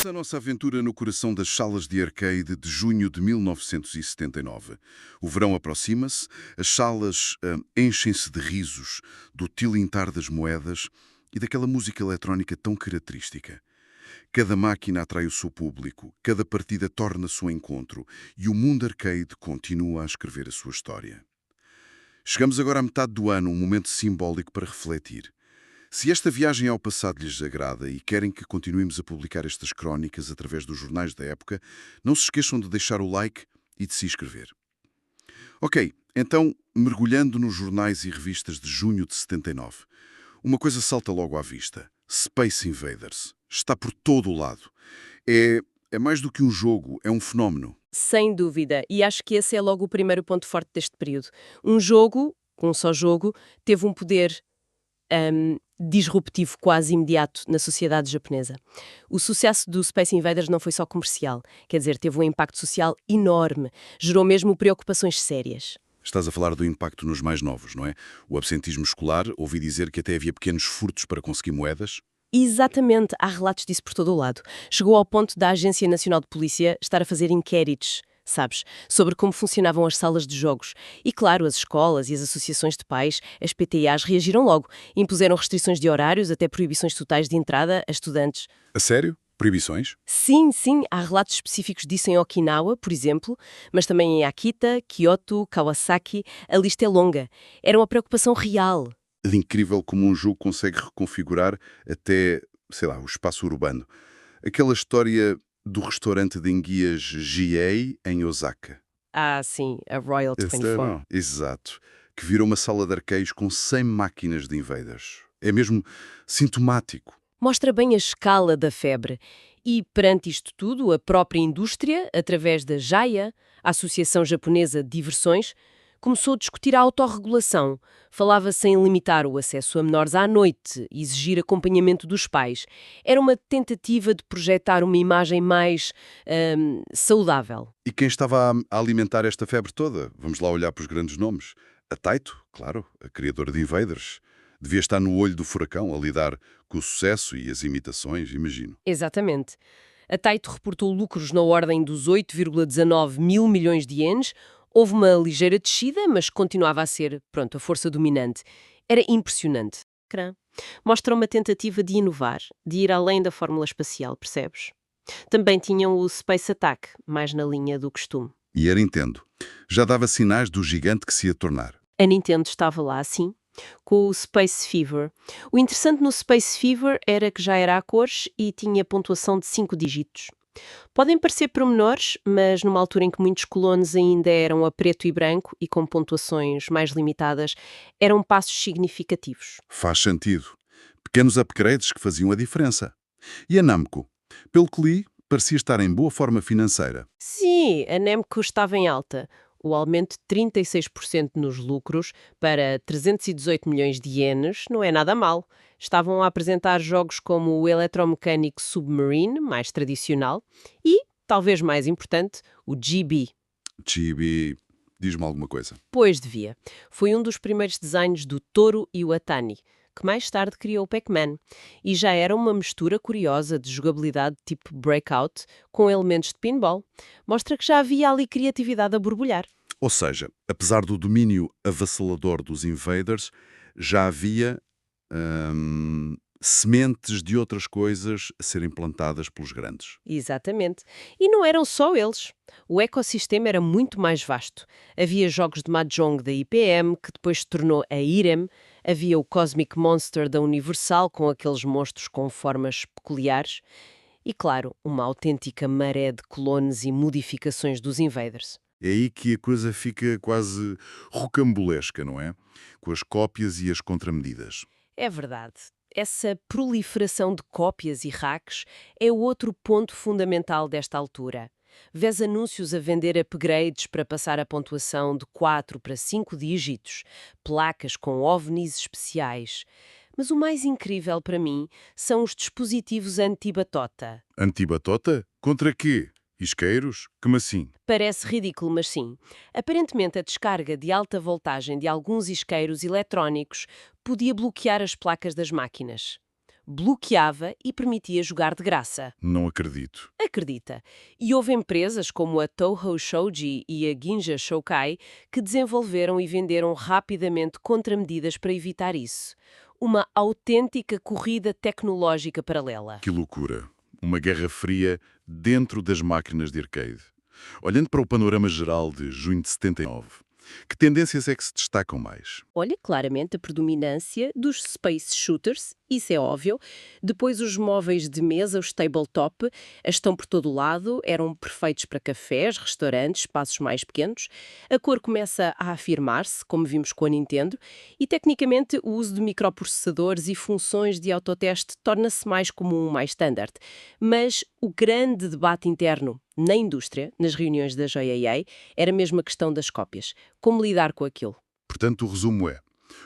Começa a nossa aventura no coração das salas de arcade de junho de 1979. O verão aproxima-se, as salas enchem-se de risos, do tilintar das moedas e daquela música eletrónica tão característica. Cada máquina atrai o seu público, cada partida torna-se um encontro e o mundo arcade continua a escrever a sua história. Chegamos agora à metade do ano, um momento simbólico para refletir. Se esta viagem ao passado lhes agrada e querem que continuemos a publicar estas crónicas através dos jornais da época, não se esqueçam de deixar o like e de se inscrever. Ok, então, mergulhando nos jornais e revistas de junho de 79, uma coisa salta logo à vista. Space Invaders. Está por todo o lado. É mais do que um jogo, é um fenómeno. Sem dúvida, e acho que esse é logo o primeiro ponto forte deste período. Um jogo, um só jogo, teve um poder disruptivo quase imediato na sociedade japonesa. O sucesso do Space Invaders não foi só comercial, quer dizer, teve um impacto social enorme, gerou mesmo preocupações sérias. Estás a falar do impacto nos mais novos, não é? O absentismo escolar, ouvi dizer que até havia pequenos furtos para conseguir moedas. Exatamente, há relatos disso por todo o lado. Chegou ao ponto da Agência Nacional de Polícia estar a fazer inquéritos, sabes, sobre como funcionavam as salas de jogos. E claro, as escolas e as associações de pais, as PTAs, reagiram logo. Impuseram restrições de horários, até proibições totais de entrada a estudantes. A sério? Proibições? Sim, há relatos específicos disso em Okinawa, por exemplo, mas também em Akita, Kyoto, Kawasaki. A lista é longa. Era uma preocupação real. É incrível como um jogo consegue reconfigurar até, sei lá, o espaço urbano. Aquela história do restaurante de enguias GA em Osaka. Ah, sim, a Royal Esse 24. não. Exato. Que virou uma sala de arcades com 100 máquinas de invaders. É mesmo sintomático. Mostra bem a escala da febre. E, perante isto tudo, a própria indústria, através da JAIA, a Associação Japonesa de Diversões, começou a discutir a autorregulação. Falava-se em limitar o acesso a menores à noite, exigir acompanhamento dos pais. Era uma tentativa de projetar uma imagem mais saudável. E quem estava a alimentar esta febre toda? Vamos lá olhar para os grandes nomes. A Taito, claro, a criadora de Invaders. Devia estar no olho do furacão a lidar com o sucesso e as imitações, imagino. Exatamente. A Taito reportou lucros na ordem dos 8,19 mil milhões de ienes. Houve uma ligeira descida, mas continuava a ser, a força dominante. Era impressionante. Mostra uma tentativa de inovar, de ir além da fórmula espacial, percebes? Também tinham o Space Attack, mais na linha do costume. E a Nintendo já dava sinais do gigante que se ia tornar. A Nintendo estava lá, sim, com o Space Fever. O interessante no Space Fever era que já era a cores e tinha pontuação de 5 dígitos. Podem parecer pormenores, mas numa altura em que muitos clones ainda eram a preto e branco e com pontuações mais limitadas, eram passos significativos. Faz sentido. Pequenos upgrades que faziam a diferença. E a Namco? Pelo que li, parecia estar em boa forma financeira. Sim, a Namco estava em alta. O aumento de 36% nos lucros para 318 milhões de ienes não é nada mal. Estavam a apresentar jogos como o Electromechanic Submarine, mais tradicional, e, talvez mais importante, o GB. Chibi, diz-me alguma coisa. Pois devia. Foi um dos primeiros designs do Toru Iwatani, que mais tarde criou o Pac-Man. E já era uma mistura curiosa de jogabilidade tipo Breakout com elementos de pinball. Mostra que já havia ali criatividade a borbulhar. Ou seja, apesar do domínio avassalador dos Invaders, já havia sementes de outras coisas a serem plantadas pelos grandes. Exatamente. E não eram só eles. O ecossistema era muito mais vasto. Havia jogos de Mahjong da IPM, que depois se tornou a IREM. Havia o Cosmic Monster da Universal, com aqueles monstros com formas peculiares. E, claro, uma autêntica maré de clones e modificações dos Invaders. É aí que a coisa fica quase rocambolesca, não é? Com as cópias e as contramedidas. É verdade. Essa proliferação de cópias e hacks é o outro ponto fundamental desta altura. Vês anúncios a vender upgrades para passar a pontuação de 4 para 5 dígitos, placas com ovnis especiais. Mas o mais incrível para mim são os dispositivos anti-batota. Antibatota? Contra quê? Isqueiros? Como assim? Parece ridículo, mas sim. Aparentemente, a descarga de alta voltagem de alguns isqueiros eletrónicos podia bloquear as placas das máquinas. bloqueava e permitia jogar de graça. Não acredito. Acredita. E houve empresas como a Toho Shoji e a Ginja Shokai que desenvolveram e venderam rapidamente contramedidas para evitar isso. Uma autêntica corrida tecnológica paralela. Que loucura. Uma guerra fria dentro das máquinas de arcade. Olhando para o panorama geral de junho de 79, que tendências é que se destacam mais? Olha, claramente a predominância dos space shooters, isso é óbvio. Depois os móveis de mesa, os tabletop, estão por todo o lado, eram perfeitos para cafés, restaurantes, espaços mais pequenos. A cor começa a afirmar-se, como vimos com a Nintendo, e tecnicamente o uso de microprocessadores e funções de autoteste torna-se mais comum, mais standard. Mas o grande debate interno na indústria, nas reuniões da JAA, era mesmo a questão das cópias. Como lidar com aquilo? Portanto, o resumo é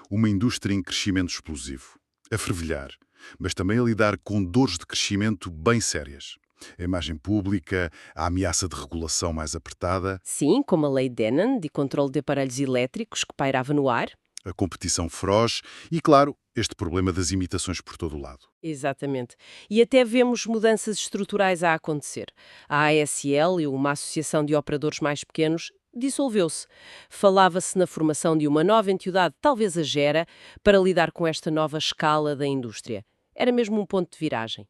uma indústria em crescimento explosivo, a fervilhar, mas também a lidar com dores de crescimento bem sérias. A imagem pública, a ameaça de regulação mais apertada, Sim, como a lei Dennon, de controle de aparelhos elétricos que pairava no ar. a competição feroz e, claro, este problema das imitações por todo o lado. Exatamente. E até vemos mudanças estruturais a acontecer. A ASL, uma associação de operadores mais pequenos, dissolveu-se. Falava-se na formação de uma nova entidade, talvez a Gera, para lidar com esta nova escala da indústria. Era mesmo um ponto de viragem.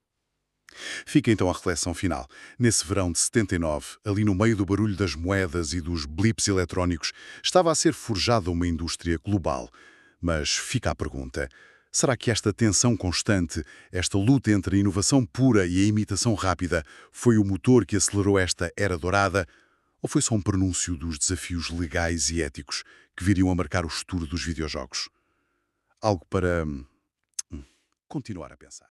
Fica então a reflexão final. Nesse verão de 79, ali no meio do barulho das moedas e dos blips eletrónicos, estava a ser forjada uma indústria global. Mas fica a pergunta, será que esta tensão constante, esta luta entre a inovação pura e a imitação rápida, foi o motor que acelerou esta era dourada? Ou foi só um prenúncio dos desafios legais e éticos que viriam a marcar o futuro dos videojogos? Algo para continuar a pensar.